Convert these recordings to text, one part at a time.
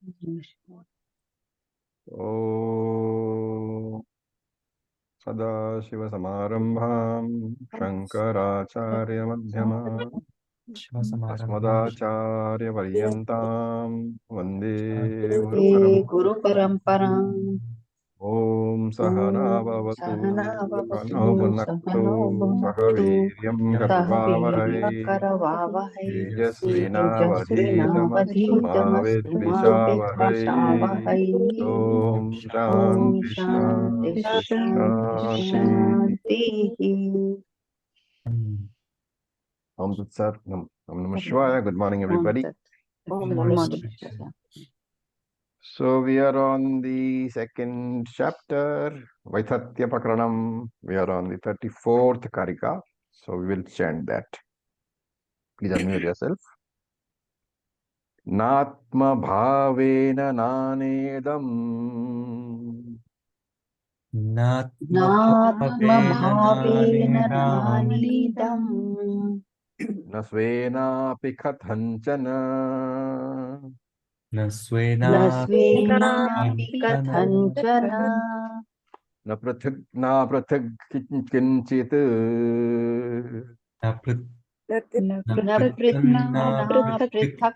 Om Sadashivasamārambhām Shankaracharyamध्यamām Asmadacharyaparyantāം Vande Guru Guru Paramparam. Om Sahana Bhavatu Sahana Bhunaktu Saha Sahanavavatu Viryam Sahaviryam Karavavahai Karavavahai Tejasvinavadhitama Tejasvinavadhitamastu ma Vidvishavahai Vidvashavahai. Om Om Shanti Shanti Shanti Shanti Shanti Shanti. Om Tat Sat Nam Namah Shivaya. Good morning, everybody. So we are on the second chapter, Vaithatya Prakranam. We are on the 34th Karika. So we will chant that. Please unmute yourself. Natma bhavena nanedam. Natma bhavena nanidam. Nasvena pikathanchana. Nasvenapi kathanchana. Na prathik kinchit. Na prithak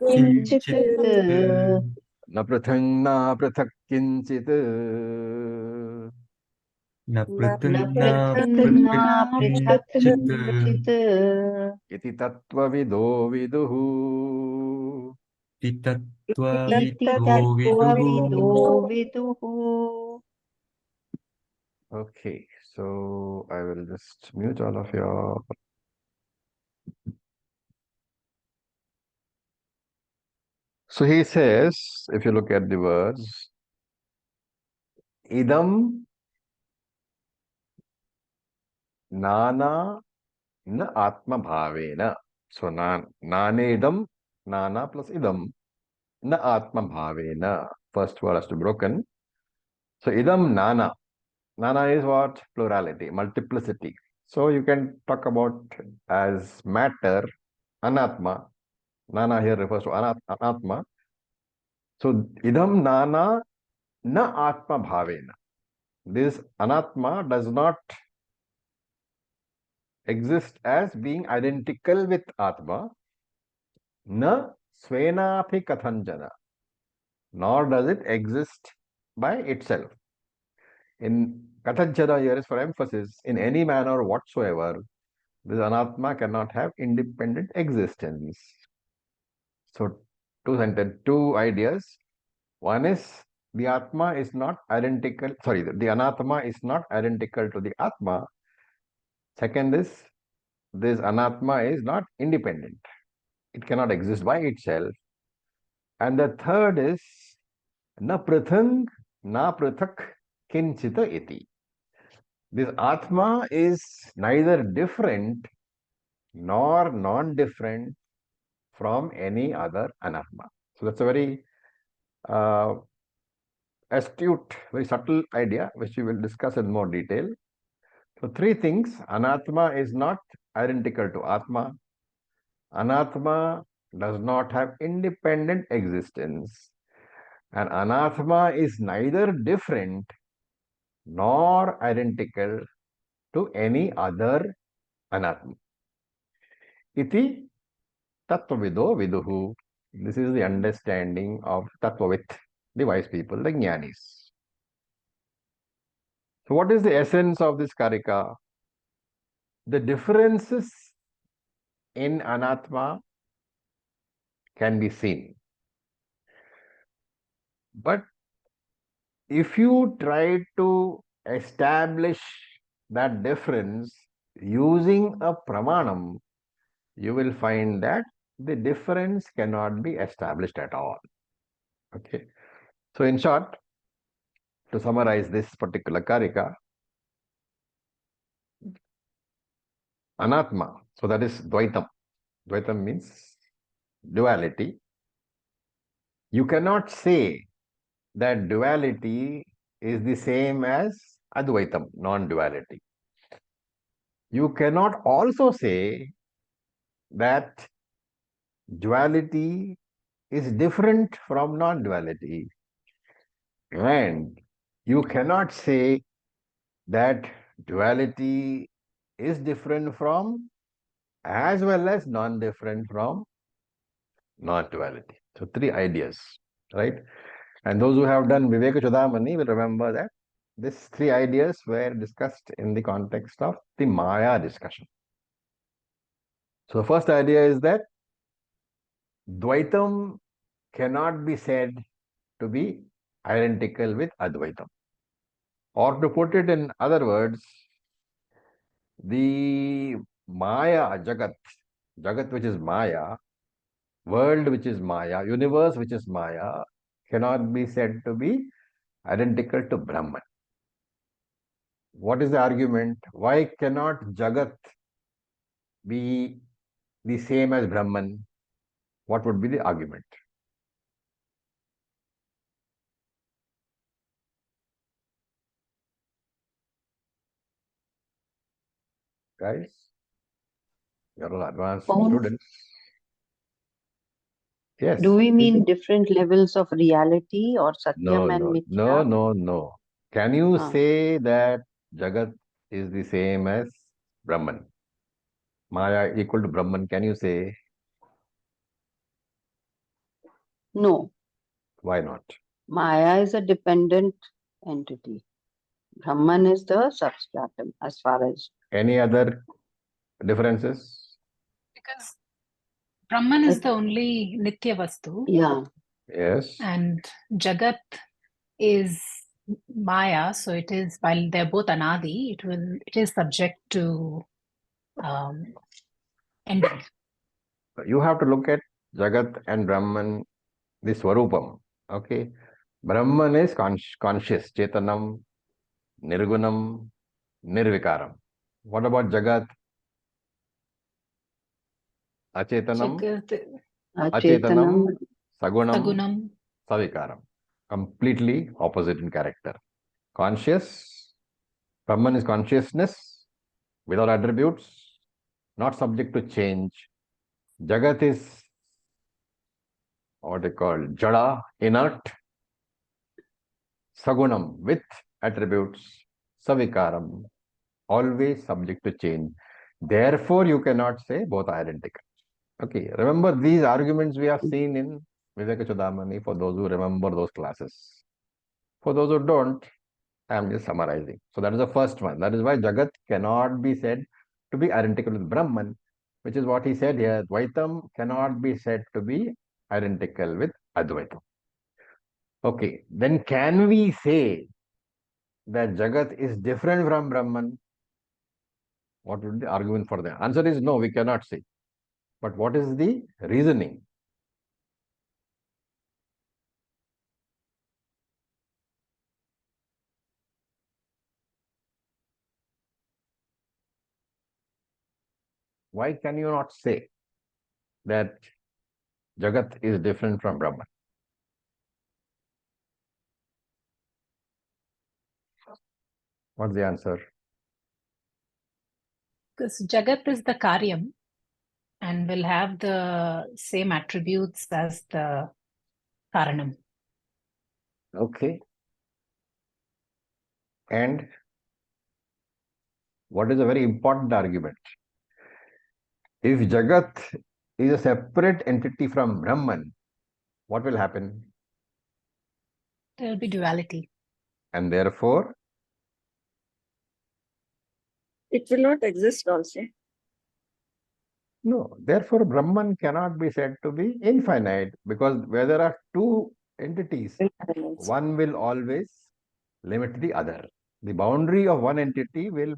kinchit. Na prathak kinchit. Na prithak kinchit. Iti tattva vido viduhu. Iti tattva vido viduhu. Okay, so I will just mute all of you. So he says, if you look at the words, idam nana na atma bhavena. So nanedam, nana plus idam, na atma bhavena. First word has to be broken. So idam nana. Nana is what? Plurality, multiplicity. So you can talk about as matter, anatma. Nana here refers to anatma. So idam nana na atma bhavena. This anatma does not exist as being identical with atma. Na svenapi kathanjana. Nor does it exist by itself. In kathanjana here is for emphasis. In any manner whatsoever, this anatma cannot have independent existence. So two ideas. One is the atma is not identical, the anatma is not identical to the atma. Second is this anatma is not independent. It cannot exist by itself. And the third is na prathang na prathak kinchita iti. This atma is neither different nor non-different from any other anatma. So that's a very astute, very subtle idea, which we will discuss in more detail. So three things: anatma is not identical to atma. Anatma does not have independent existence. And anatma is neither different nor identical to any other anatma. Iti tattvavido viduhu. This is the understanding of tattvavit, the wise people, the jnanis. So what is the essence of this karika? The differences in anatma can be seen. But if you try to establish that difference using a pramanam, you will find that the difference cannot be established at all. Okay. So in short, to summarize this particular karika, anatma, so that is dvaitam. Dvaitam means duality. You cannot say that duality is the same as advaitam, non-duality. You cannot also say that duality is different from non-duality. And you cannot say that duality is different from as well as non-different from non-duality. So three ideas, right? And those who have done Viveka Chudamani will remember that these three ideas were discussed in the context of the Maya discussion. So the first idea is that Dvaitam cannot be said to be identical with Advaitam. Or to put it in other words, the Maya, Jagat which is Maya, world which is Maya, universe which is Maya, cannot be said to be identical to Brahman. What is the argument? Why cannot Jagat be the same as Brahman? What would be the argument? Guys, you're all advanced students. Yes. Do we mean different levels of reality or Satyam and Mithya? No. Can you say that Jagat is the same as Brahman? Maya equal to Brahman, can you say? No. Why not? Maya is a dependent entity. Brahman is the substratum as far as. Any other differences? Because Brahman is the only Nitya Vastu. Yeah. Yes. And Jagat is Maya, so it is, while they're both Anadi, it is subject to ending. You have to look at Jagat and Brahman, the Swarupam. Okay. Brahman is conscious, Chetanam, Nirgunam, Nirvikaram. What about Jagat? Achetanam, Achetanam, Sagunam, Savikaram. Completely opposite in character. Conscious, Brahman is consciousness without attributes, not subject to change. Jagat is what they call Jada, inert, Sagunam with attributes, Savikaram, always subject to change. Therefore, you cannot say both are identical. Okay, remember these arguments we have seen in Viveka Chudamani for those who remember those classes. For those who don't, I am just summarizing. So that is the first one. That is why Jagat cannot be said to be identical with Brahman, which is what he said here. Dvaitam cannot be said to be identical with Advaitam. Okay, then can we say that Jagat is different from Brahman? What would be the argument for that? Answer is no, we cannot say. But what is the reasoning? Why can you not say that Jagat is different from Brahman? What's the answer? Because Jagat is the Karyam and will have the same attributes as the Karanam. Okay. And what is a very important argument? If Jagat is a separate entity from Brahman, what will happen? There will be duality. And therefore, it will not exist also. no, therefore Brahman cannot be said to be infinite, because where there are two entities, one will always limit the other. The boundary of one entity will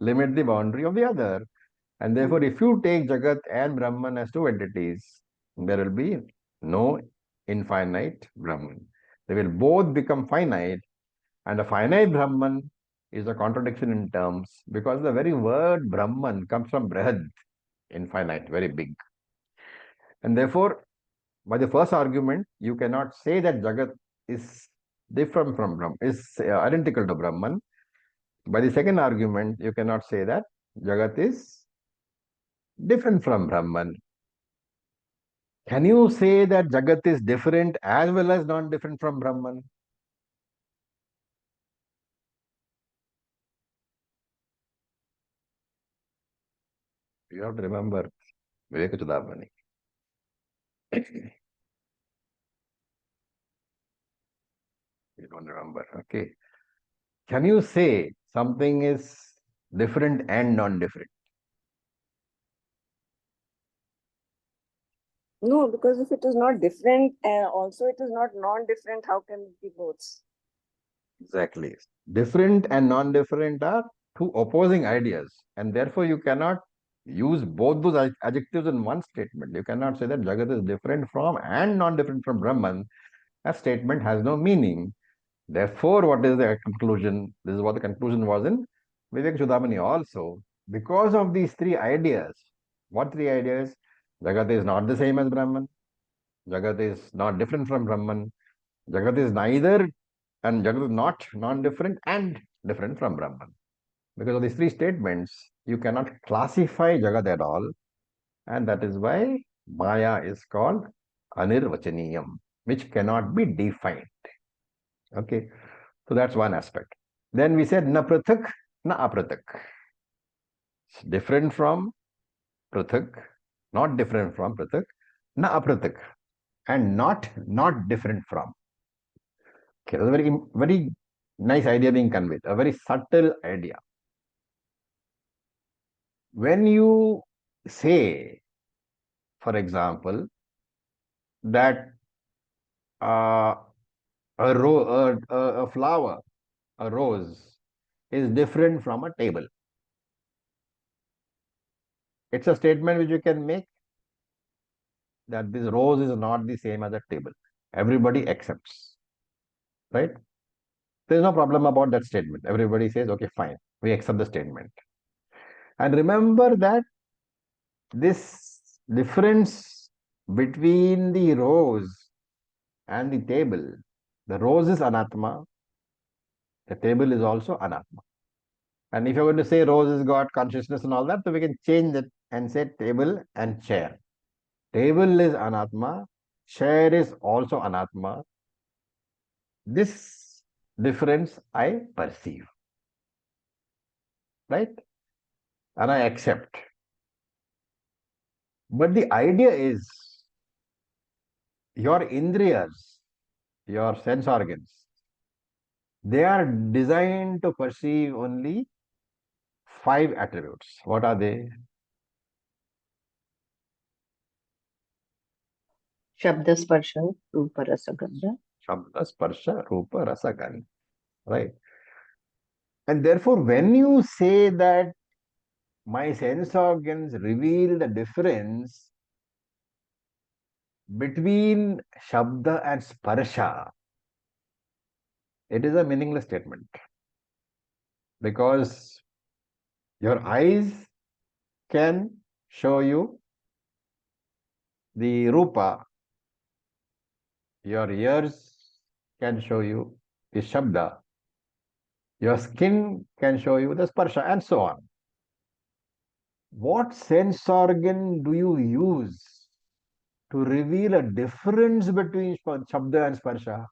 limit the boundary of the other. And therefore, if you take Jagat and Brahman as two entities, there will be no infinite Brahman. They will both become finite, and a finite Brahman is a contradiction in terms, because the very word Brahman comes from Brahad, infinite, very big. And therefore, by the first argument, you cannot say that Jagat is different from Brahman, is identical to Brahman. By the second argument, you cannot say that Jagat is different from Brahman. Can you say that Jagat is different as well as non-different from Brahman? You have to remember Vivekachudamani. You don't remember, okay. Can you say something is different and non-different? No, because if it is not different, also it is not non-different, how can it be both? Exactly. Different and non-different are two opposing ideas, and therefore you cannot use both those adjectives in one statement. You cannot say that Jagat is different from and non-different from Brahman. That statement has no meaning. Therefore, what is the conclusion? This is what the conclusion was in Vivek Chudamani also. Because of these three ideas, what three ideas? Jagat is not the same as Brahman. Jagat is not different from Brahman. Jagat is neither, and Jagat is not non-different and different from Brahman. Because of these three statements, you cannot classify Jagat at all, and that is why Maya is called Anirvachaniyam, which cannot be defined. Okay, so that's one aspect. Then we said na prathak, na aprathak. It's different from prathak, not different from prathak, na aprathak, and not different from. Okay, that's a very nice idea being conveyed, a very subtle idea. When you say, for example, that uh, a flower, a rose, is different from a table, it's a statement which you can make that this rose is not the same as a table. Everybody accepts, right? There's no problem about that statement. Everybody says, okay, fine, we accept the statement. And remember that this difference between the rose and the table, the rose is anatma, the table is also anatma. And if you're going to say rose has got consciousness and all that, so we can change that and say table and chair. Table is anatma, chair is also anatma. This difference I perceive, right? And I accept. But the idea is your indriyas, your sense organs, they are designed to perceive only five attributes. What are they? Shabda Sparsha, Rupa Rasa Gandha. Shabda, Sparsha, Rupa, Rasa, Gandha. Right? And therefore, when you say that my sense organs reveal the difference between Shabda and Sparsha, it is a meaningless statement. Because your eyes can show you the Rupa, your ears can show you the Shabda, your skin can show you the Sparsha, and so on. What sense organ do you use to reveal a difference between Shabda and Sparsha?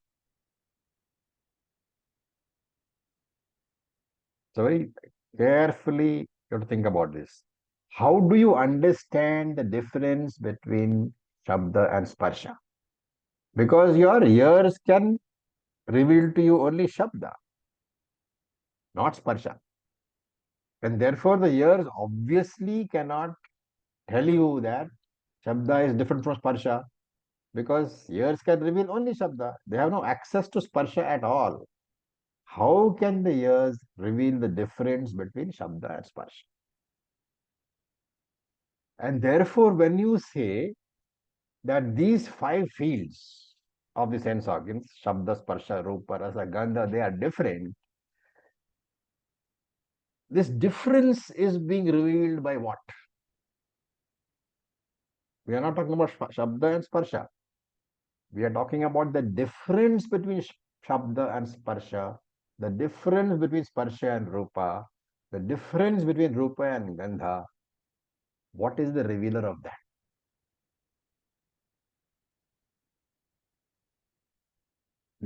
So, very carefully you have to think about this. How do you understand the difference between Shabda and Sparsha? Because your ears can reveal to you only Shabda, not Sparsha. And therefore, the ears obviously cannot tell you that Shabda is different from Sparsha because ears can reveal only Shabda. They have no access to Sparsha at all. How can the ears reveal the difference between Shabda and Sparsha? And therefore, when you say that these five fields of the sense organs, Shabda, Sparsha, Rupa, Rasa, Gandha, they are different. This difference is being revealed by what? We are not talking about Shabda and Sparsha. We are talking about the difference between Shabda and Sparsha, the difference between Sparsha and Rupa, the difference between Rupa and Gandha. What is the revealer of that?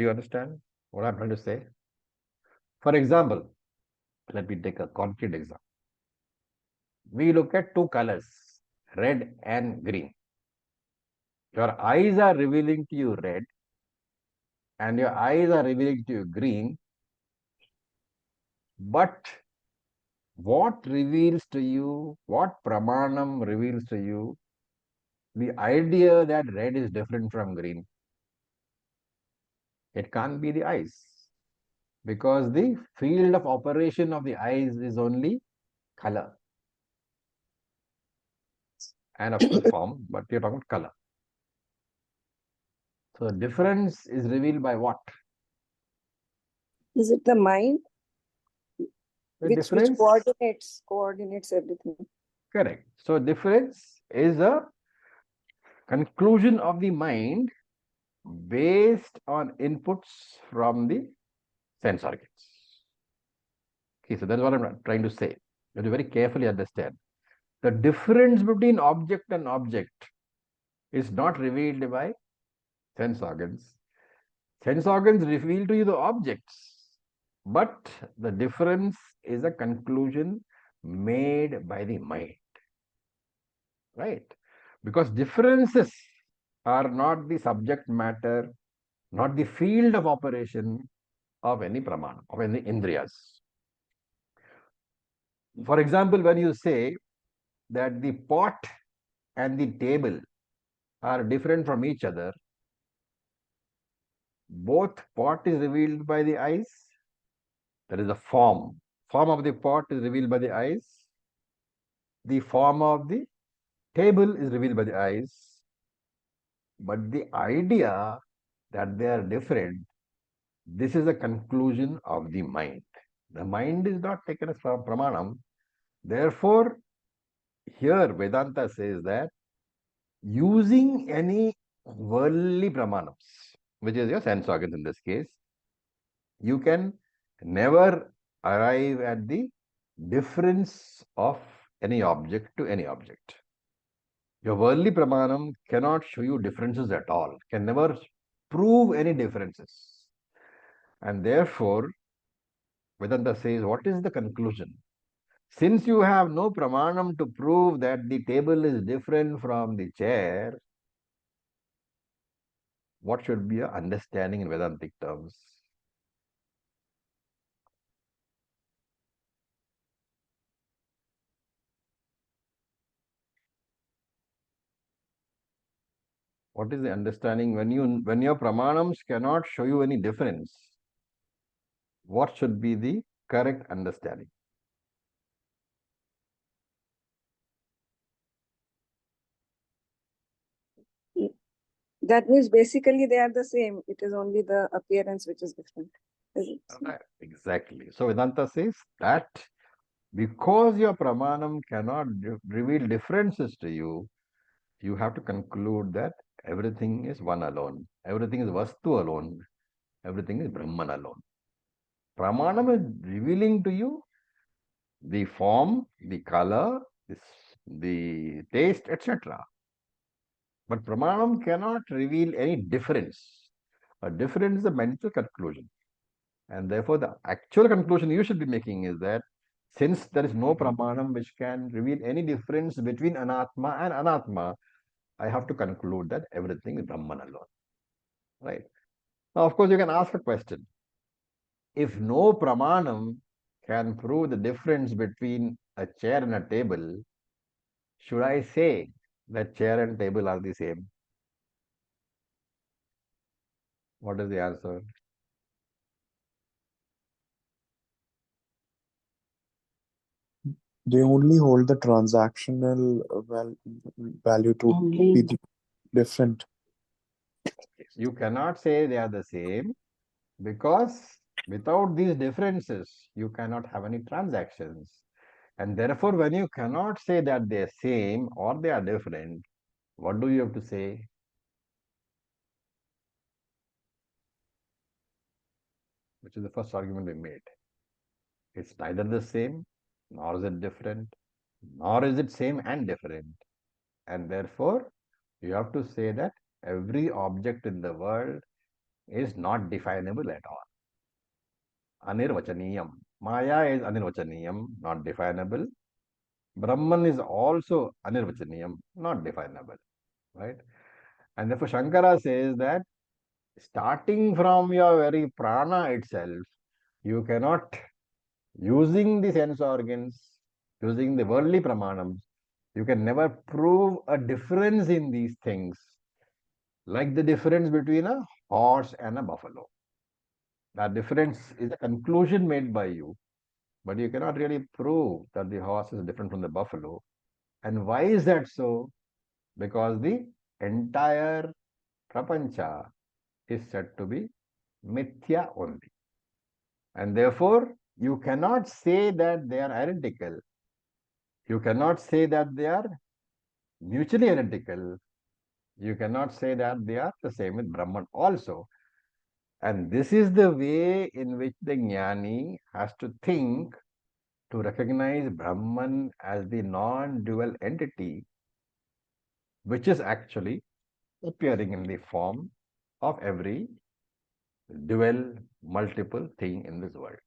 Do you understand what I'm trying to say? For example, let me take a concrete example. We look at two colors, red and green. Your eyes are revealing to you red, and your eyes are revealing to you green. But what reveals to you, what pramanam reveals to you, the idea that red is different from green? It can't be the eyes, because the field of operation of the eyes is only color and of course form, but we are talking about color. So the difference is revealed by what? Is it the mind The which difference, coordinates everything? correct. So difference is a conclusion of the mind based on inputs from the sense organs. Okay, so that's what I'm trying to say. You have to very carefully understand. The difference between object and object is not revealed by sense organs. Sense organs reveal to you the objects, but the difference is a conclusion made by the mind, right? Because differences are not the subject matter, not the field of operation of any pramana, of any indriyas. For example, when you say that the pot and the table are different from each other, both pot is revealed by the eyes, that is the form of the pot is revealed by the eyes, the form of the table is revealed by the eyes, but the idea that they are different, this is a conclusion of the mind. The mind is not taken as pramanam. Therefore, here Vedanta says that using any worldly pramanams, which is your sense organs in this case, you can never arrive at the difference of any object to any object. Your worldly pramanam cannot show you differences at all, can never prove any differences. And therefore, Vedanta says, what is the conclusion? Since you have no pramanam to prove that the table is different from the chair, what should be your understanding in Vedantic terms? What is the understanding when your pramanams cannot show you any difference? What should be the correct understanding? That means basically they are the same. It is only the appearance which is different. Is it? Right, exactly. So Vedanta says that because your pramanam cannot reveal differences to you, you have to conclude that everything is one alone. Everything is Vastu alone. Everything is Brahman alone. Pramanam is revealing to you the form, the color, the taste, etc. But Pramanam cannot reveal any difference. A difference is a mental conclusion. And therefore, the actual conclusion you should be making is that since there is no Pramanam which can reveal any difference between Anatma and Anatma, I have to conclude that everything is Brahman alone. Right? Now, of course, you can ask a question. If no Pramanam can prove the difference between a chair and a table, should I say that chair and table are the same? What is the answer? They only hold the transactional value to be Only different. You cannot say they are the same because without these differences, you cannot have any transactions. And therefore, when you cannot say that they are same or they are different, what do you have to say? Which is the first argument we made. It's neither the same, nor is it different, nor is it same and different. And therefore, you have to say that every object in the world is not definable at all. Anirvachaniyam. Maya is anirvachaniyam, not definable. Brahman is also anirvachaniyam, not definable. Right? And therefore Shankara says that starting from your very prana itself, you cannot, using the sense organs, using the worldly pramanams, you can never prove a difference in these things, like the difference between a horse and a buffalo. That difference is a conclusion made by you, but you cannot really prove that the horse is different from the buffalo. And why is that so? Because the entire prapancha is said to be mithya only. And therefore, you cannot say that they are identical. You cannot say that they are mutually identical. You cannot say that they are the same with Brahman also. And this is the way in which the jnani has to think to recognize Brahman as the non-dual entity, which is actually appearing in the form of every dual, multiple thing in this world.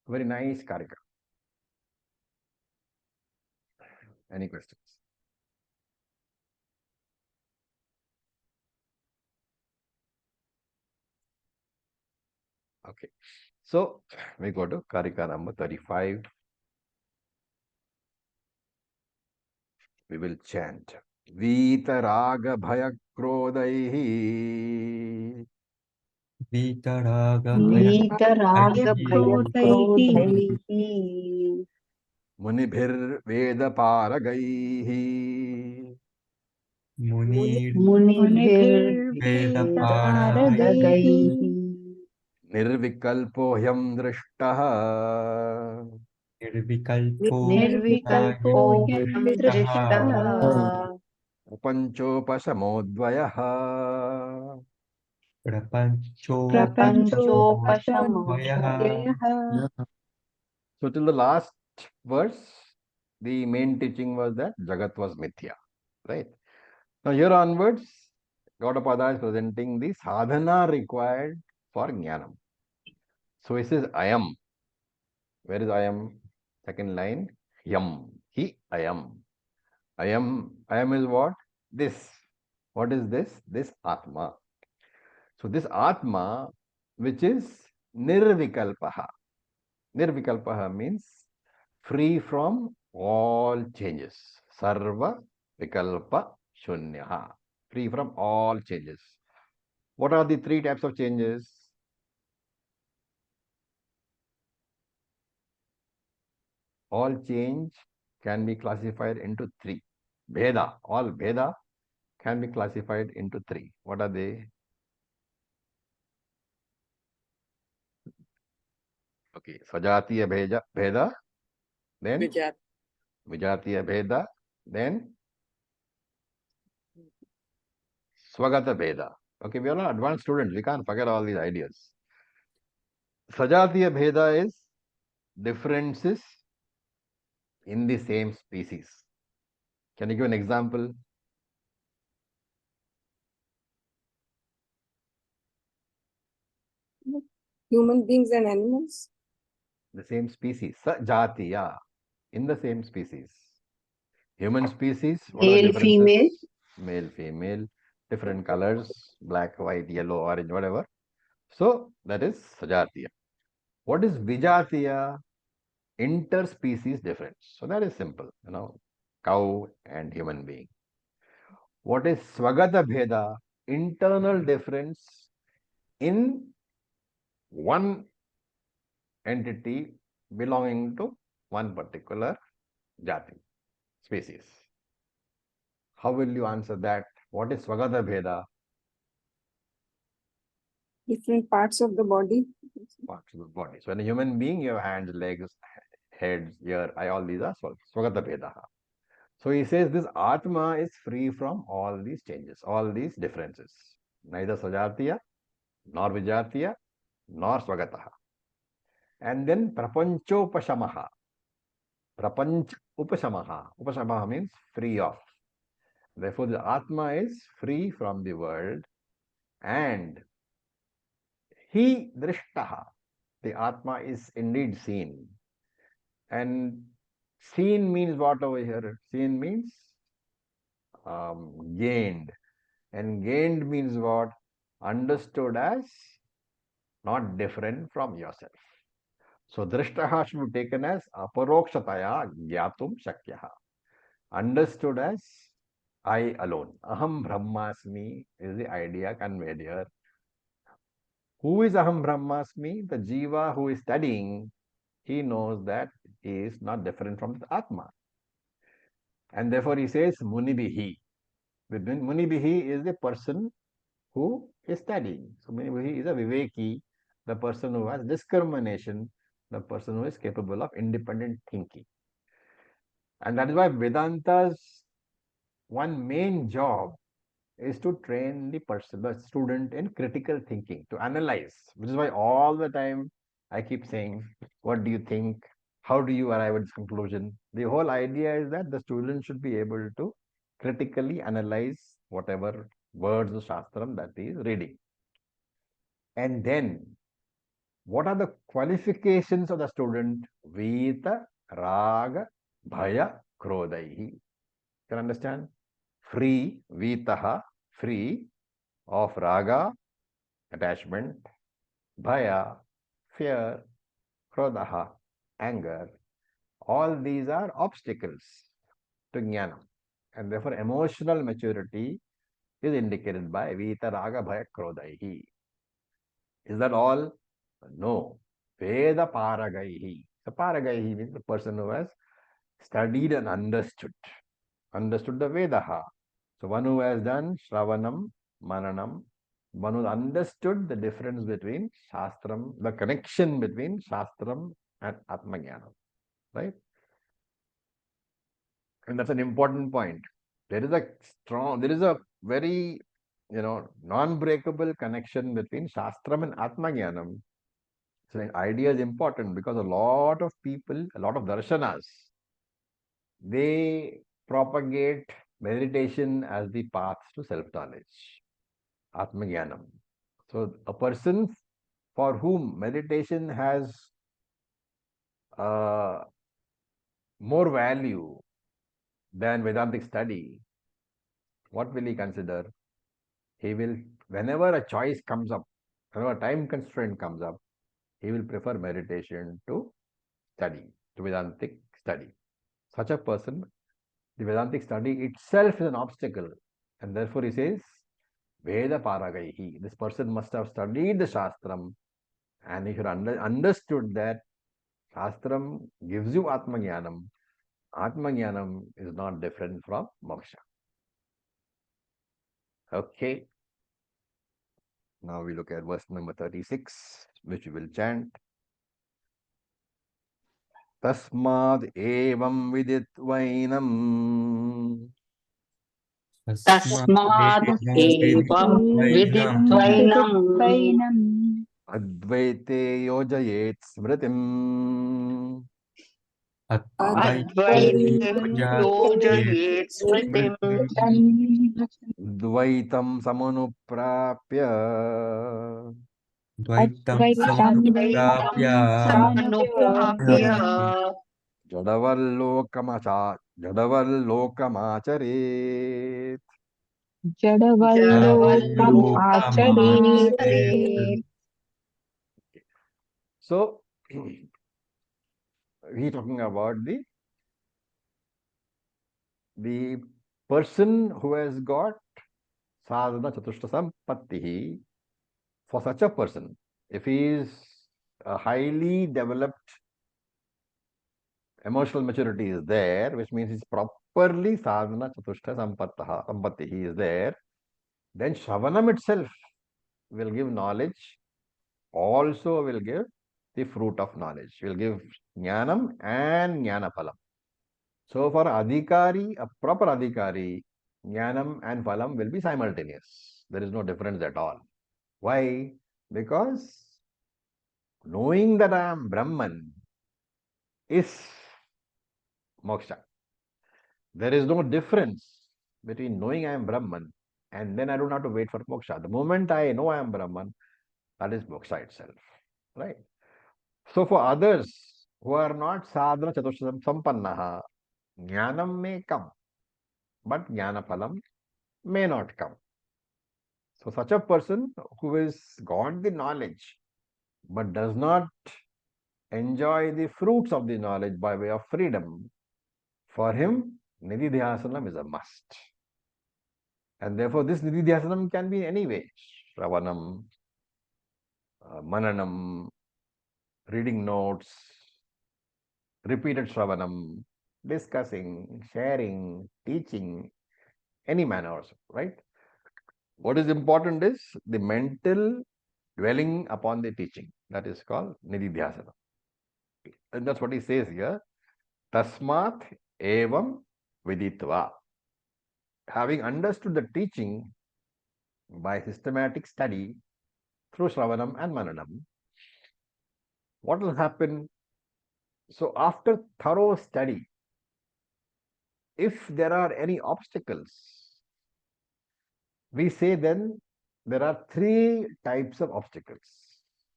Very nice, Karika. Any questions? Okay. So we go to Karika number 35. We will chant. Vitaraga bhaya krodaihi वीतरागभयक्रोधैः munibhir veda paragaihi मुनिभिर्वेदपारगैः nirvikalpo hyam drishtah निर्विकल्पो ह्यहं दृष्टः prapanchopashamodvayah. प्रपञ्चोपशमोऽव्ययः So till the last verse, the main teaching was that Jagat was mithya, right? Now here onwards, Gaudapada is presenting the sadhana required for jnanam. So he says, I am. Where is I am? Second line, yam. He, I am. I am is what? This. What is this? This Atma. So this Atma, which is nirvikalpaha. Nirvikalpaha means free from all changes. Sarva vikalpa shunyaha. Free from all changes. What are the three types of changes? All change can be classified into three. Bheda, all Bheda can be classified into three. What are they? Okay, Svajatiya Bheda, then Vijatiya Bheda, then Swagata Bheda. Okay, we are not advanced students. We can't forget all these ideas. Sajatiya Bheda is differences in the same species. Can you give an example? Human beings and animals. The same species. Sajatiya, in the same species. Human species, what are the Male, differences? female. Male, female, different colors, black, white, yellow, orange, whatever. So that is Sajatiya. What is Vijatiya? Interspecies difference. So that is simple, cow and human being. What is Swagata Bheda? Internal difference in one entity belonging to one particular jati, species. How will you answer that? What is Swagata Bheda? Different parts of the body. Parts of the body. So in a human being, you have hands, legs, heads, ear, eye, all these are Swagata Bheda. So he says this Atma is free from all these changes, all these differences. Neither Sajatiya, nor Vijatiya, nor Swagataha. And then Prapanchopashamaha. Prapanch Upashamaha. Upashamaha means free of. Therefore, the Atma is free from the world And he drishtaha, the Atma is indeed seen. And seen means what over here? Seen means gained. And gained means what? Understood as not different from yourself. So drishtaha should be taken as aparokshataya gyatum shakyaha. Understood as I alone. Aham brahmasmi is the idea conveyed here. Who is Aham brahmasmi? The jiva who is studying, he knows that he is not different from the Atma. And therefore he says Munibihi. Munibihi is the person who is studying. So Munibihi is a Viveki, the person who has discrimination, the person who is capable of independent thinking. And that is why Vedanta's one main job is to train the person, the student in critical thinking, to analyze, which is why all the time I keep saying, what do you think? How do you arrive at this conclusion? The whole idea is that the student should be able to critically analyze whatever words of Shastram that he is reading. And then, what are the qualifications of the student? Vita, Raga, Bhaya, Krodaihi. Can you understand? Free, Vitaha, free of Raga, attachment, Bhaya, fear, Krodaha, anger. All these are obstacles to Jnana. And therefore, emotional maturity is indicated by Vita, Raga, Bhaya, Krodaihi. Is that all? No. Veda Paragaihi. The Paragaihi means the person who has studied and understood the Vedaha. So one who has done Shravanam, Mananam, one who understood the difference between Shastram, the connection between Shastram and Atmajnanam, right? And that's an important point. There is a very, non-breakable connection between Shastram and Atmajnanam. So the idea is important because a lot of people, a lot of darshanas, they propagate meditation as the path to self-knowledge, Atmajnanam. So a person for whom meditation has more value than Vedantic study, what will he consider? He will, whenever a choice comes up, whenever a time constraint comes up, he will prefer meditation to study, to Vedantic study. Such a person, the Vedantic study itself is an obstacle. And therefore he says, Veda Paragaihi. This person must have studied the Shastram and he should understood that Shastram gives you Atmajnanam. Atmajnanam is not different from moksha. Okay. Now we look at verse number 36, which we will chant. Tasmad evam viditvainam तस्माद् एवं विदित्वैनं advaite yojayet smritim अद्वैते योजयेत् स्मृतिम् द्वैतं samanupprapya अद्वैतं समनुप्राप्य जडवल्लोकमाचरेत्. जडवल्लोकम् आचरेत्. So, we talking about the person who has got sadhana chatushta sampatti. For such a person, if he is a highly developed emotional maturity is there, which means he's properly sadhana chatushta sampatti, he is there, then Shravanam itself will give knowledge, also will give the fruit of knowledge, will give jnanam and jnanaphalam. So for adhikari, a proper adhikari, jnanam and phalam will be simultaneous. There is no difference at all. Why? Because knowing that I am Brahman is moksha. There is no difference between knowing I am Brahman and then I don't have to wait for moksha. The moment I know I am Brahman, that is moksha itself, right? So for others who are not sadhana chatushtam sampannaha, jnanam may come, but jnana phalam may not come. So such a person who has got the knowledge but does not enjoy the fruits of the knowledge by way of freedom, for him nididhyasanam is a must. And therefore this nididhyasanam can be in any way. Shravanam, mananam, reading notes, repeated shravanam, discussing, sharing, teaching, any manner also, right? What is important is the mental dwelling upon the teaching. That is called nididhyasana. And that's what he says here. Tasmat evam viditva. Having understood the teaching by systematic study through Shravanam and Mananam, what will happen? So after thorough study, if there are any obstacles, we say then there are three types of obstacles.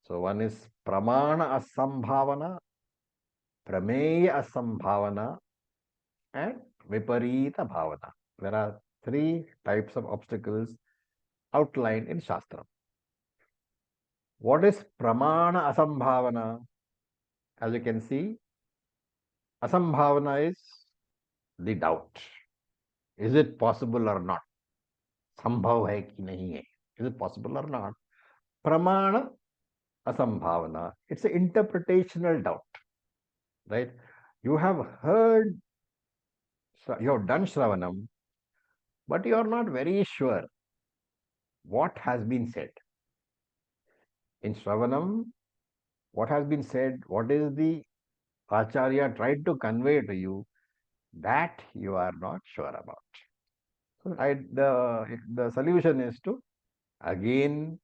So one is pramana asambhavana, prameya asambhavana, and viparita bhavana. There are three types of obstacles outlined in Shastra. What is pramana asambhavana? As you can see, asambhavana is the doubt. Is it possible or not? Sambhav hai ki nahi hai? Is it possible or not? Pramana asambhavana. It's an interpretational doubt, right? You have heard, you have done Shravanam, but you are not very sure what has been said. In Shravanam, what has been said, what is the Acharya tried to convey to you, that you are not sure about. So the solution is to again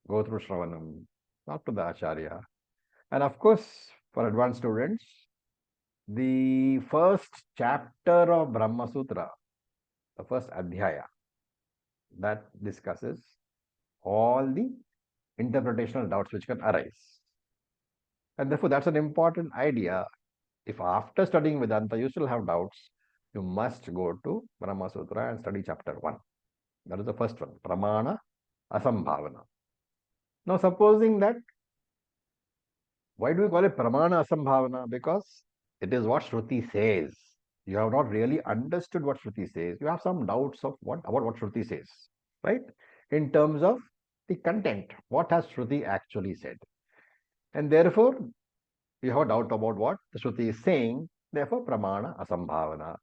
go through Shravanam, talk to the Acharya. And of course, for advanced students, the first chapter of Brahma Sutra, the first Adhyaya, that discusses all the interpretational doubts which can arise. And therefore, that's an important idea. If after studying Vedanta you still have doubts, you must go to Brahma Sutra and study chapter 1. That is the first one, Pramana Asambhavana. Now, supposing that, why do we call it Pramana Asambhavana? Because it is what Shruti says. You have not really understood what Shruti says. You have some doubts of about what Shruti says, right? In terms of the content, what has Shruti actually said? And therefore, you have a doubt about what the Shruti is saying, therefore, Pramana Asambhavana.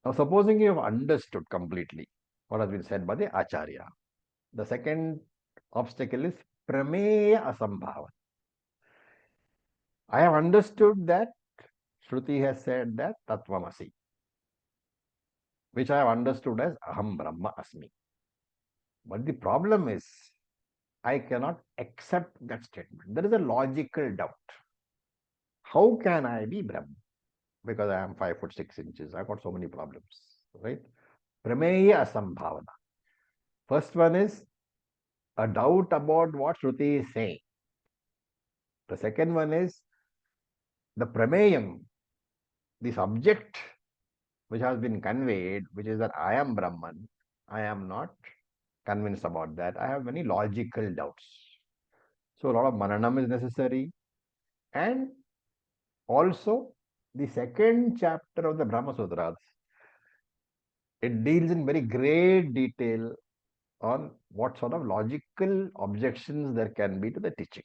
Now, supposing you have understood completely what has been said by the Acharya, the second obstacle is Prameya Asambhavana. I have understood that Shruti has said that Tattvamasi, which I have understood as Aham Brahma Asmi. But the problem is, I cannot accept that statement. There is a logical doubt. How can I be Brahman? Because I am 5 foot 6 inches. I've got so many problems, right? Prameya Asambhavana. First one is a doubt about what Shruti is saying. The second one is the Prameyam, the subject which has been conveyed, which is that I am Brahman. I am not convinced about that. I have many logical doubts. So a lot of mananam is necessary. And also the second chapter of the Brahma Sutras, it deals in very great detail on what sort of logical objections there can be to the teaching.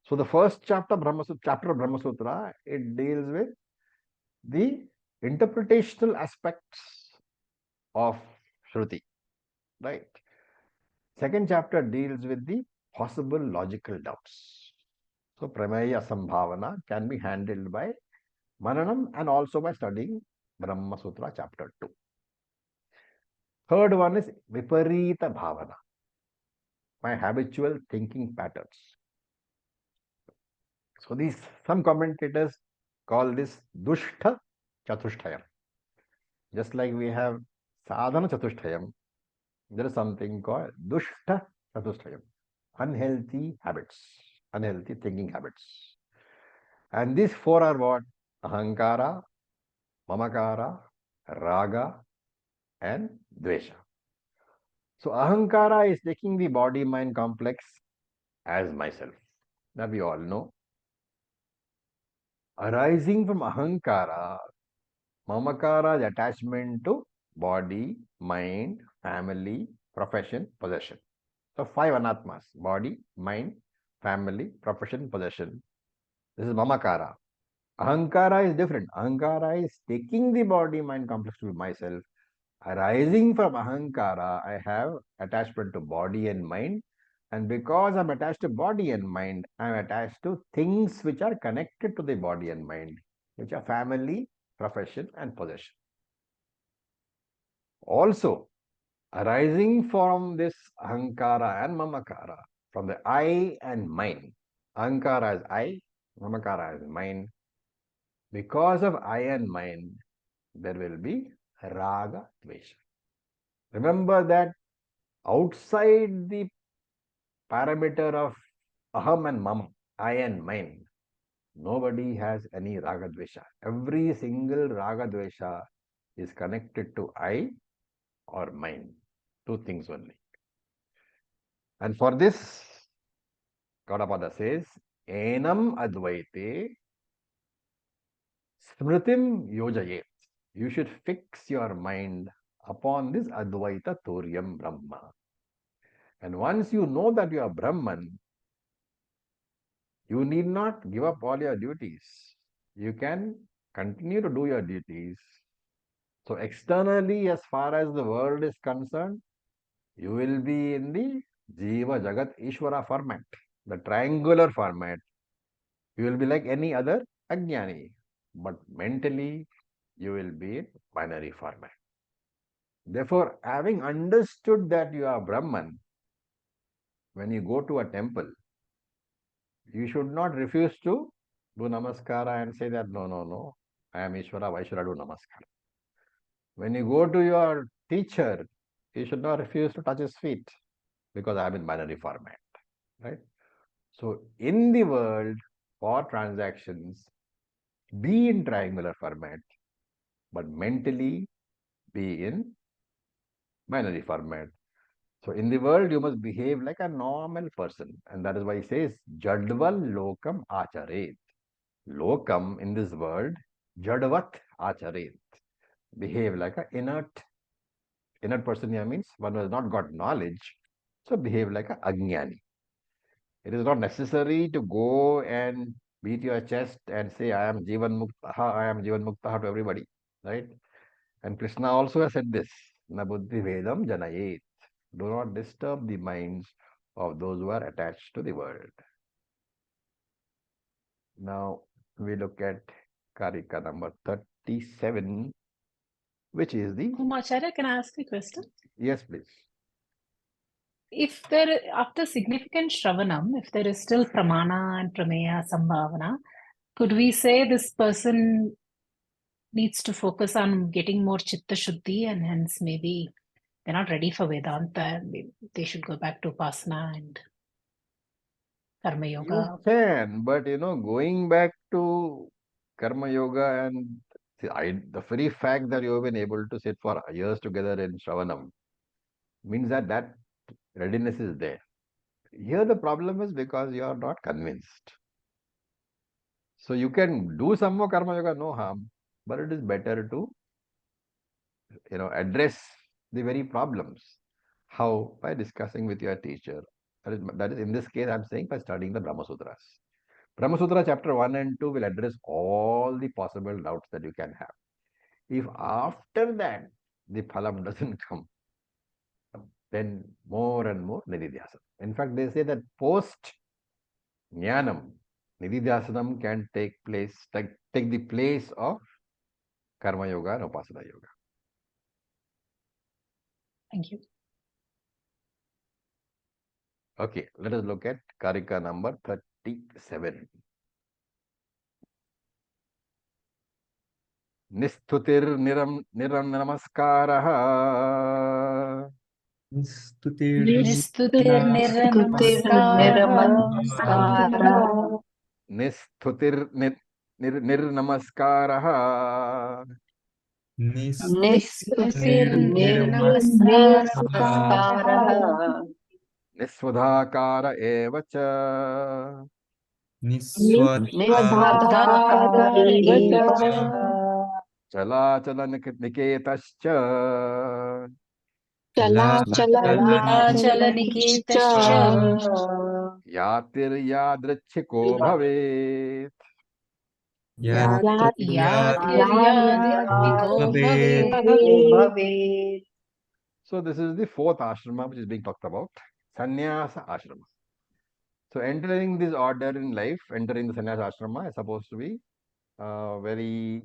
So the first chapter of Brahma Sutra, it deals with the interpretational aspects of Shruti, right? Second chapter deals with the possible logical doubts. So Prameya Sambhavana can be handled by Mananam and also by studying Brahma Sutra chapter 2. Third one is Viparita Bhavana, my habitual thinking patterns. So some commentators call this Dushta Chatushtayam. Just like we have sadhana chatushtayam, there is something called dushta chatushtayam, unhealthy habits, unhealthy thinking habits. And these four are what? Ahankara, mamakara, raga, and dvesha. So ahankara is taking the body-mind complex as myself. That we all know. Arising from ahankara, mamakara is attachment to body, mind, family, profession, possession. So 5 anatmas: body, mind, family, profession, possession. This is mamakara. Ahankara is different. Ahankara is taking the body, mind complex to be myself. Arising from ahankara, I have attachment to body and mind. And because I'm attached to body and mind, I'm attached to things which are connected to the body and mind, which are family, profession, and possession. Also, arising from this ahankara and mamakara, from the I and mind. Ahankara is I, mamakara is mind. Because of I and mind, there will be raga, dvesha. Remember that outside the parameter of aham and mam, I and mine, nobody has any raga dvesha. Every single raga dvesha is connected to I or mine. Two things only. And for this, Gaudapada says, enam advaite smritim yojayet. You should fix your mind upon this advaita turyam brahma. And once you know that you are Brahman, you need not give up all your duties. You can continue to do your duties. So externally, as far as the world is concerned, you will be in the Jiva Jagat Ishvara format, the triangular format. You will be like any other Ajnani. But mentally, you will be in binary format. Therefore, having understood that you are Brahman, when you go to a temple, you should not refuse to do namaskara and say that no, I am Ishvara, why should I do namaskara? When you go to your teacher, you should not refuse to touch his feet because I am in binary format, right? So in the world, for transactions, be in triangular format, but mentally be in binary format. So in the world, you must behave like a normal person. And that is why he says, Jadval lokam acharet. Lokam in this world, Jadvat acharet. Behave like an inert person here means one who has not got knowledge. So behave like an Ajnani. It is not necessary to go and beat your chest and say, I am Jivan Muktaha, I am Jivan Muktaha to everybody. Right? And Krishna also has said this, Na buddhi vedam janayet. Do not disturb the minds of those who are attached to the world. Now we look at Karika number 37, which is the. Acharya, can I ask you a question? Yes, please. If there, after significant Shravanam, if there is still Pramana and Prameya Sambhavana, could we say this person needs to focus on getting more Chitta Shuddhi and hence maybe they're not ready for Vedanta and they should go back to Upasana and Karma Yoga? You can, but going back to Karma Yoga and the very fact that you have been able to sit for years together in Shravanam means that readiness is there. Here the problem is because you are not convinced. So you can do some more Karma Yoga, no harm, but it is better to address the very problems. How? By discussing with your teacher. That is in this case I'm saying by studying the Brahma Sutras. Brahma Sutra chapter 1 and 2 will address all the possible doubts that you can have. If after that the phalam doesn't come, then more and more nididhyasana. In fact, they say that post jnanam, nididhyasanam can take the place of karma yoga and upasana yoga. Thank you. Okay, let us look at Karika number 37. Niram namaskaraha. Nistutir Stutir nirnamaskaraha. nirnamaskara. Nistutir nirnamaskaraha. Nistutir Nistutir nirnamaskaraha. nirnamaskara. Niswadhakara evacha. Niswadhakara Niswadhakara eva eva cha. cha. Chala niketascha. Achala Chala niketascha. Yatir yadrच्छिको भवेत्. Yatiryadirviko bhavet. bhavet. So this is the fourth ashrama which is being talked about, sannyasa ashrama. So entering this order in life, entering the sannyasa ashrama is supposed to be very,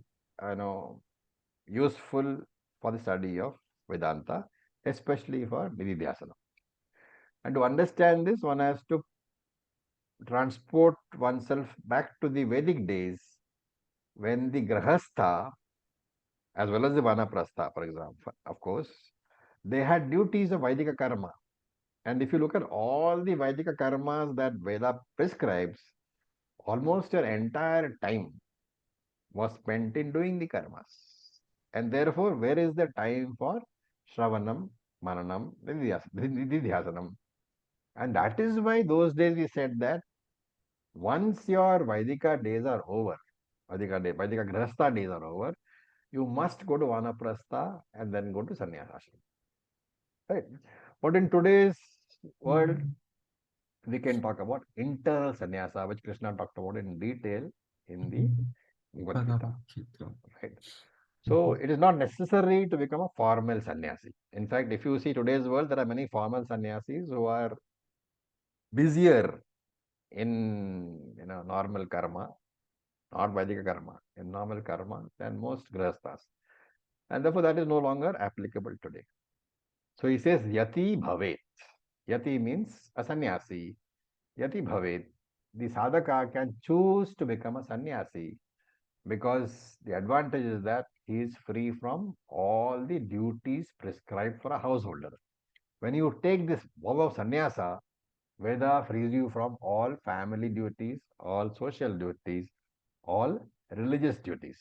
useful for the study of Vedanta, especially for Nididhyasana. And to understand this, one has to transport oneself back to the Vedic days when the Grahastha, as well as the Vanaprastha, for example, of course, they had duties of Vaidika karma. And if you look at all the Vaidika karmas that Veda prescribes, almost your entire time was spent in doing the karmas. And therefore, where is the time for Shravanam, Mananam, Nididhyasanam? And that is why those days we said that once your Vaidika days are over, Vaidika Grahastha days are over, you must go to Vanaprastha and then go to Sannyasa ashram. Right? But in today's world, we can talk about internal sannyasa, which Krishna talked about in detail in the Bhagavad Gita. Right? So it is not necessary to become a formal sannyasi. In fact, if you see today's world, there are many formal sannyasis who are busier in normal karma, not Vaidika karma, in normal karma than most grahasthas. And therefore that is no longer applicable today. So he says yati bhavet. Yati means a sannyasi. Yati bhavet. The sadhaka can choose to become a sannyasi because the advantage is that he is free from all the duties prescribed for a householder. When you take this vow of sannyasa, Veda frees you from all family duties, all social duties, all religious duties.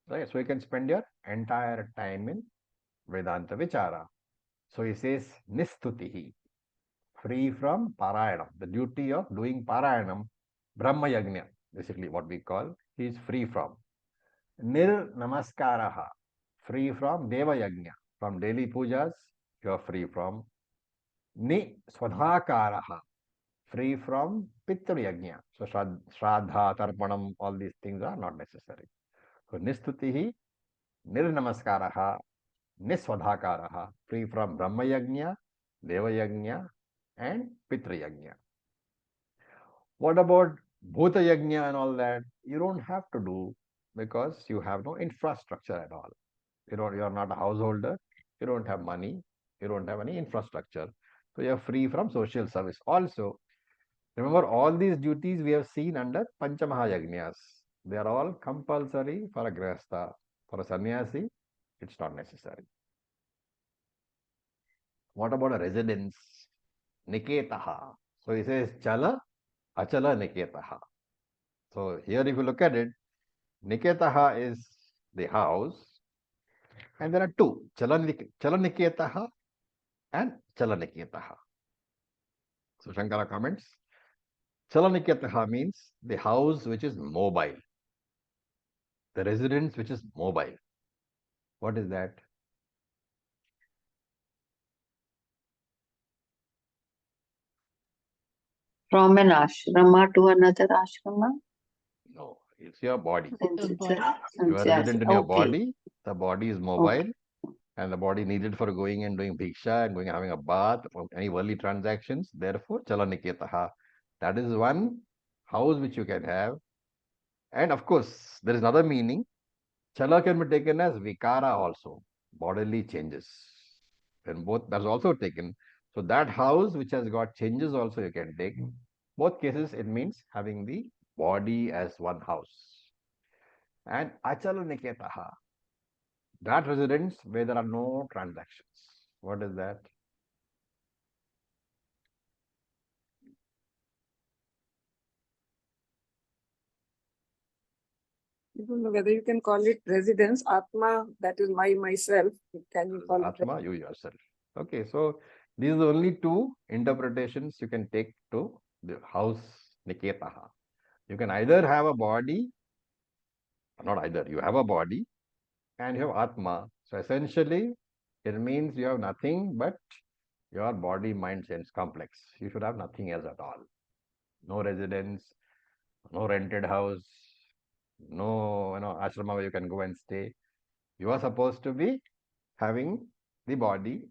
Right? So you can spend your entire time in Vedanta Vichara. So he says Nistutihi, free from Parayanam, the duty of doing Parayanam, Brahma Yajna, basically what we call, he is free from. Nir Namaskaraha, free from Deva Yajna, from daily pujas, you are free from. Ni Swadhakaraha, free from Pitru Yajna. So Shraddha, Tarpanam, all these things are not necessary. So Nistutihi, Nirnamaskaraha, Niswadhakaraha, free from Brahma Yajna, Deva Yajna, and Pitru Yajna. What about Bhuta Yajna and all that? You don't have to do because you have no infrastructure at all. You are not a householder, you don't have money, you don't have any infrastructure. So you are free from social service. Also, remember all these duties we have seen under Panchamahayagnyas. They are all compulsory for a grahastha. For a sannyasi, it's not necessary. What about a residence? Niketaha. So he says Chala, Achala Niketaha. So here if you look at it, Niketaha is the house. And there are two, Chalaniketaha and Chalaniketaha. So Shankara comments, Chalaniketaha means the house which is mobile, the residence which is mobile. What is that? From an ashrama to another ashrama? No, it's your body. Since it's a You are sannyasi. resident in your Okay. body, the body is mobile, and the body needed for going and doing bhiksha and going and having a bath, or any worldly transactions. Therefore, Chalaniketaha. That is one house which you can have. And of course, there is another meaning. Chala can be taken as vikara also, bodily changes. When both, that's also taken. So that house which has got changes also you can take. Both cases it means having the body as one house. and Achala Niketaha, that residence where there are no transactions. What is that? I don't know whether you can call it residence. Atma, that is myself. Can you call it? Atma, you yourself. Okay, so these are the only two interpretations you can take to the house Niketaha. You can either have a body, not either, you have a body and you have Atma. So essentially, it means you have nothing but your body, mind, sense complex. You should have nothing else at all. No residence, no rented house, no ashrama where you can go and stay. You are supposed to be having the body,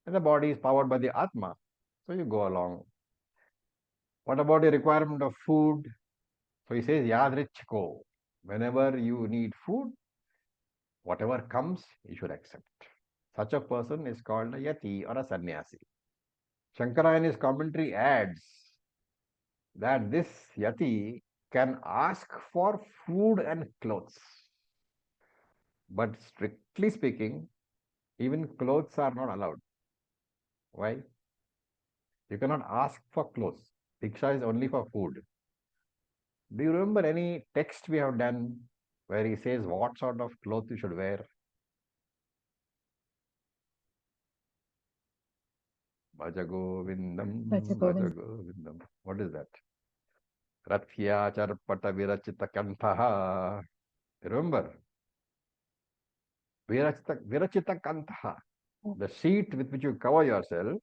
and the body is powered by the Atma. So you go along. What about the requirement of food? So he says, Yadrichko. Whenever you need food, whatever comes, you should accept. Such a person is called a yati or a sannyasi. Shankara in his commentary adds that this yati can ask for food and clothes. But strictly speaking, even clothes are not allowed. Why? You cannot ask for clothes. Diksha is only for food. Do you remember any text we have done where he says what sort of clothes you should wear? Bhajagovindam, Bhajagovindam. What is that? Rathya charpata virachita kantaha. Remember? Virachita kantaha. The sheet with which you cover yourself,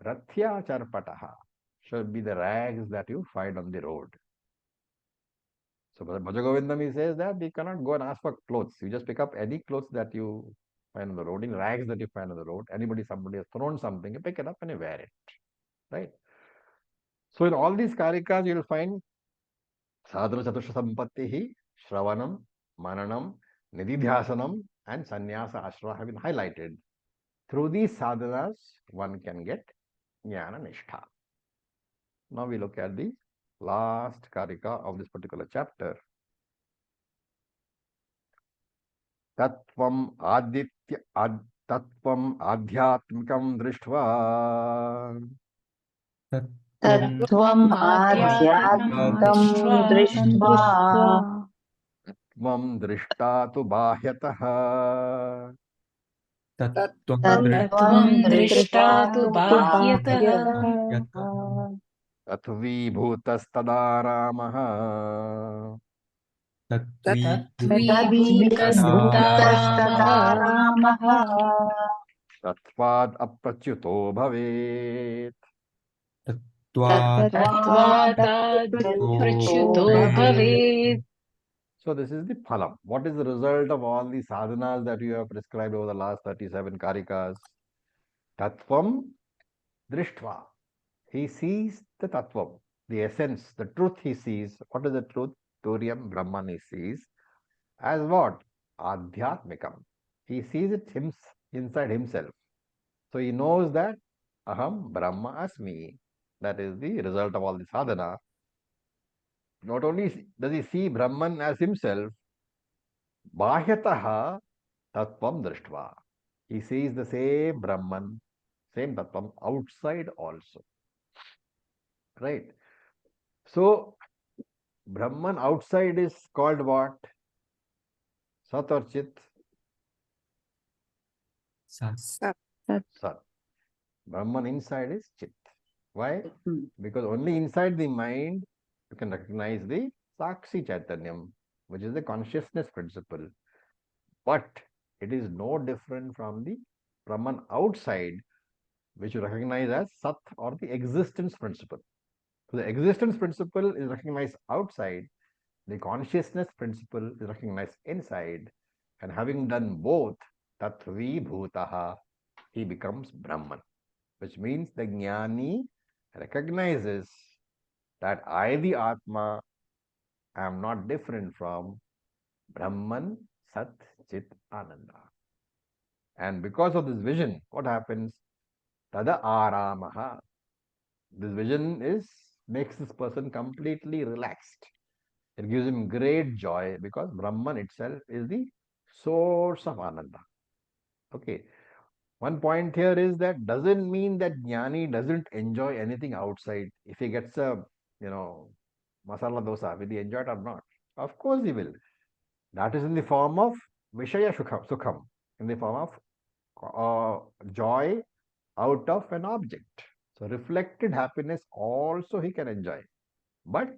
Rathya charpataha, should be the rags that you find on the road. So Bhajagovindam, he says that you cannot go and ask for clothes. You just pick up any clothes that you find on the road, in rags that you find on the road. Somebody has thrown something, you pick it up and you wear it. Right? So in all these karikas, you will find sadhana chatusha sampattihi, shravanam, mananam, nididhyasanam, and sannyasa ashra have been highlighted. Through these sadhanas, one can get jnana nishtha. Now we look at the last karika of this particular chapter. Tattvam adhyatmikam drishtva Tattvam आध्यात्मिकं adhyatmikam दृष्ट्वा drishtva Tvam drishta tu bahyatah Tattvam तत्त्वं Tattvam दृष्टा तु drishta tu बाह्यतः bahyatah tatvibhutastada ramah तत्त्वीभूतस्तदा Tadvibhutastada रामः ramah tatvad aprachyuto bhavet. तत्त्वादाप्रच्युतो भवेत्. So this is the phalam. What is the result of all the sadhanas that you have prescribed over the last 37 karikas? Tattvam drishtva. He sees the tattvam, the essence, the truth he sees. What is the truth? Turyam Brahman he sees. As what? Adhyatmikam. He sees it inside himself. So he knows that Aham Brahma Asmi. That is the result of all the sadhana. Not only does he see Brahman as himself, Bahyataha Tattvam Drishtva. He sees the same Brahman, same Tattvam outside also. Right? So, Brahman outside is called what? Sat or Chit? Sat. Sat. Brahman inside is Chit. Why? Hmm. Because only inside the mind you can recognize the Sakshi Chaitanyam, which is the consciousness principle. But it is no different from the Brahman outside, which you recognize as Sat or the existence principle. So the existence principle is recognized outside, the consciousness principle is recognized inside, and having done both, Tatvi Bhutaha, he becomes Brahman, which means the Jnani recognizes that I, the Atma, am not different from Brahman, Sat, Chit, Ananda. And because of this vision, what happens? Tada Aramaha. This vision makes this person completely relaxed. It gives him great joy because Brahman itself is the source of Ananda. Okay. One point here is that doesn't mean that Jnani doesn't enjoy anything outside. If he gets a, masala dosa, will he enjoy it or not? Of course he will. That is in the form of Vishaya Sukham, in the form of joy out of an object. So reflected happiness also he can enjoy. But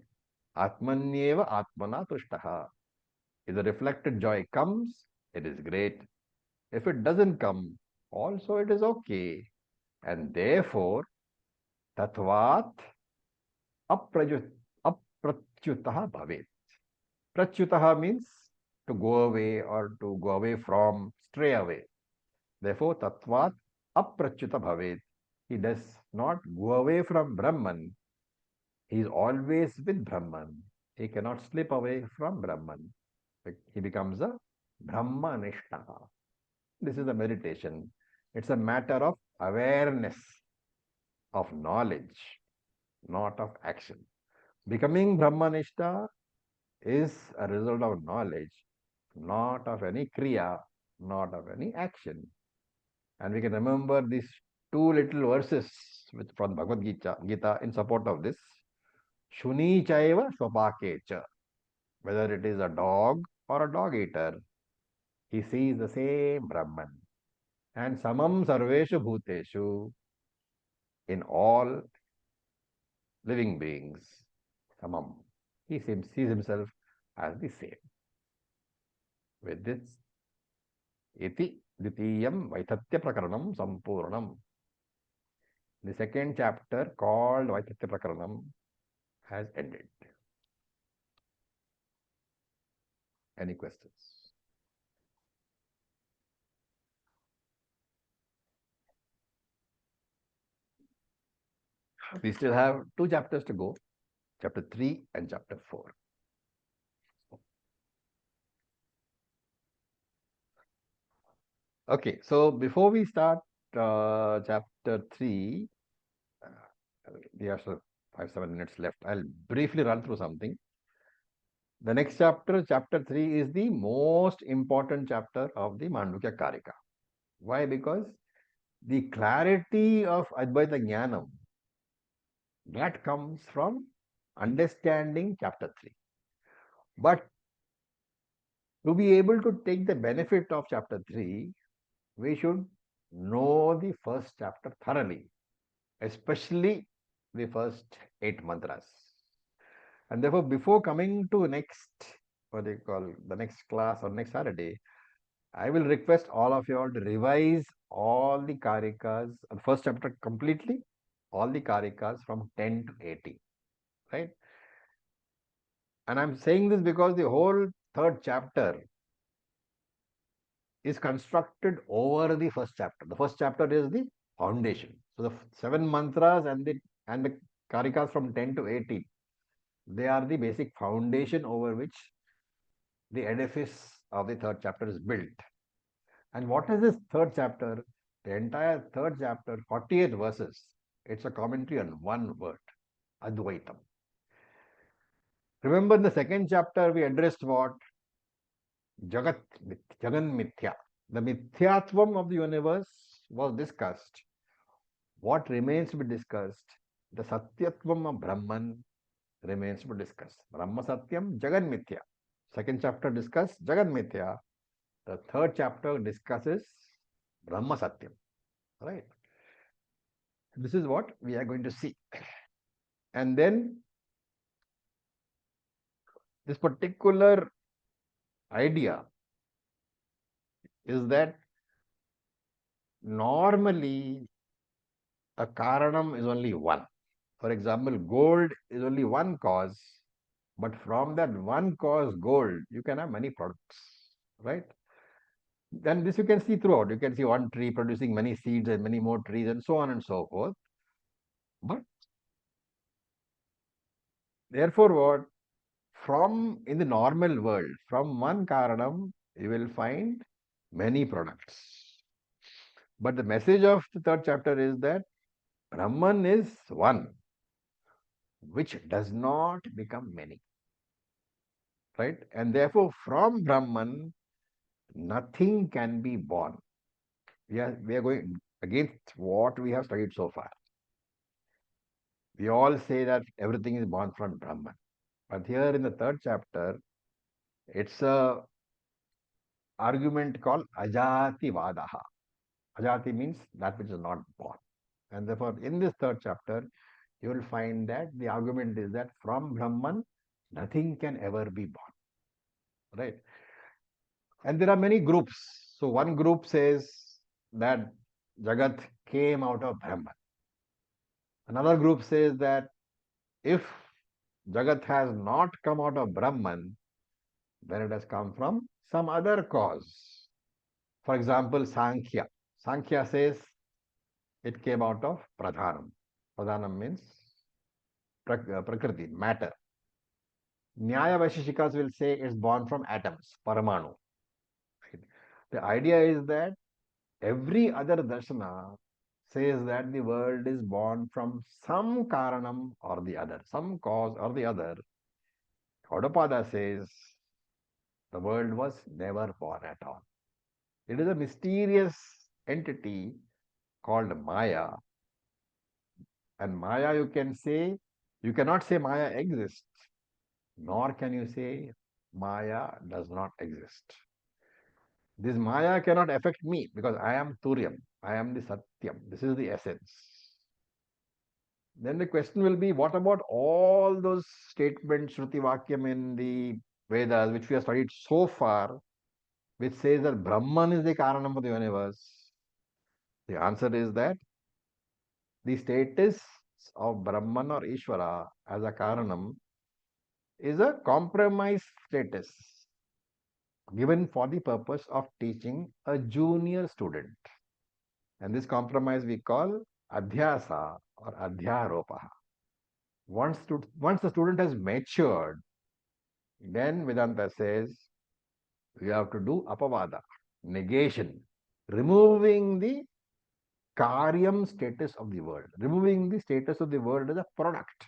Atmanyeva Atmana Tushtaha. If the reflected joy comes, it is great. If it doesn't come, also it is okay. And therefore, Tatvat Apratyutaha Bhavet. Pratyutaha means to go away or to go away from, stray away. Therefore, Tatvat Apratyuta Bhavet. He does not go away from Brahman. He is always with Brahman. He cannot slip away from Brahman. He becomes a Brahmanishta. This is the meditation. It's a matter of awareness, of knowledge, not of action. Becoming Brahmanishta is a result of knowledge, not of any kriya, not of any action. And we can remember these two little verses from Bhagavad Gita in support of this. Shuni chaiva swapakecha. Whether it is a dog or a dog eater, he sees the same Brahman. And samam sarveshu bhuteshu, in all living beings, samam. He sees himself as the same. With this, iti ditiyam vaithatya prakaranam sampurnam. The second chapter called Vaithatya Prakaranam has ended. Any questions? We still have two chapters to go, chapter 3 and chapter 4. Okay, so before we start chapter 3, we have 5-7 minutes left. I'll briefly run through something. The next chapter, chapter 3, is the most important chapter of the Mandukya Karika. Why? Because the clarity of Advaita Jnanam, that comes from understanding chapter 3. But to be able to take the benefit of chapter 3, we should know the first chapter thoroughly, especially the first 8 mantras. And therefore, before coming to next, what they call the next class or next Saturday, I will request all of you all to revise all the Karikas, the first chapter completely, all the Karikas from 10 to 80, right? And I'm saying this because the whole third chapter is constructed over the first chapter. The first chapter is the foundation. So the 7 mantras and the Karikas from 10 to 80, they are the basic foundation over which the edifice of the third chapter is built. And what is this third chapter? The entire third chapter, 48 verses, it's a commentary on one word, Advaitam. Remember in the second chapter, we addressed what? Jagan Mithya. The Mithyatvam of the universe was discussed. What remains to be discussed? The Satyatvam of Brahman remains to be discussed. Brahma Satyam, Jagan Mithya. Second chapter discussed Jagan Mithya. The third chapter discusses Brahma Satyam. Right? This is what we are going to see. And then this particular idea is that normally a karanam is only one. For example, gold is only one cause, but from that one cause, gold, you can have many products, right? Then this you can see throughout. You can see one tree producing many seeds and many more trees and so on and so forth. But therefore, what? From in the normal world, from one karanam, you will find many products. But the message of the third chapter is that Brahman is one, which does not become many. right? And therefore, from Brahman, nothing can be born. We are going against what we have studied so far. We all say that everything is born from Brahman. But here in the third chapter, it's a argument called Ajati Vadaha. Ajati means that which is not born. And therefore, in this third chapter, you will find that the argument is that from Brahman, nothing can ever be born. Right? And there are many groups. So one group says that Jagat came out of Brahman. Another group says that if Jagat has not come out of Brahman, then it has come from some other cause. For example, Sankhya. Sankhya says it came out of Pradhanam. Pradhanam means Prakriti, matter. Nyaya Vaisheshikas will say it's born from atoms, Paramanu. Right? The idea is that every other darshana says that the world is born from some karanam or the other, some cause or the other. Gaudapada says the world was never born at all. It is a mysterious entity called Maya. And Maya, you cannot say Maya exists, nor can you say Maya does not exist. This Maya cannot affect me because I am Turyam, I am the Satyam. This is the essence. Then the question will be, what about all those statements, Shruti Vakyam in the Vedas, which we have studied so far, which says that Brahman is the Karanam of the universe? The answer is that the status of Brahman or Ishvara as a Karanam is a compromise status given for the purpose of teaching a junior student. And this compromise we call Adhyasa or Adhyaropaha. Once the student has matured, then Vedanta says you have to do apavada, negation, removing the karyam status of the world, removing the status of the world as a product.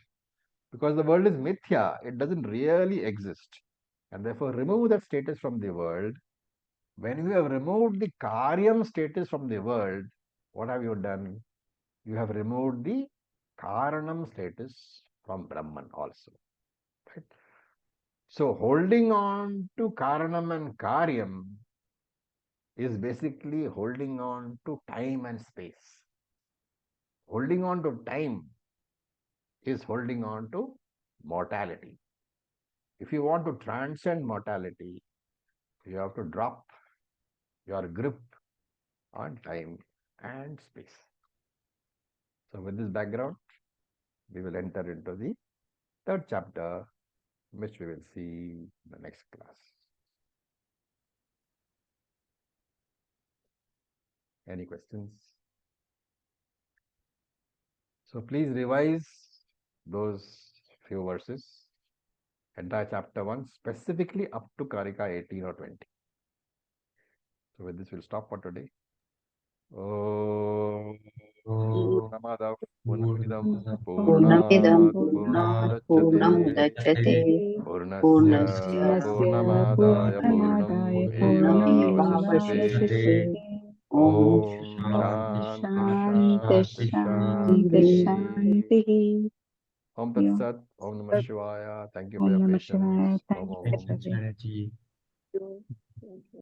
Because the world is mithya, it doesn't really exist. And therefore, remove that status from the world. When you have removed the karyam status from the world, what have you done? You have removed the karanam status from Brahman also. Right? So, holding on to karanam and karyam is basically holding on to time and space. Holding on to time is holding on to mortality. If you want to transcend mortality, you have to drop your grip on time and space. So, with this background, we will enter into the third chapter, which we will see in the next class. Any questions? So, please revise those few verses, entire chapter 1, specifically up to Karika 18 or 20. So, with this, we'll stop for today. Namada Purnamidam Purnamidam Purnat Purnat Purnamudachyate Purnamudachyate Purnasya Purnasya Purnamadaya Purnamadaya Purnamevavasishyate Om Om Shanti Shanti Shanti, Shanti, Shanti Shanti. Om Tat Sat Om Namah Shivaya. Thank you for Om your Namah patience. Shivaya. Om Thank you, Om. Prabhuji. Thank you.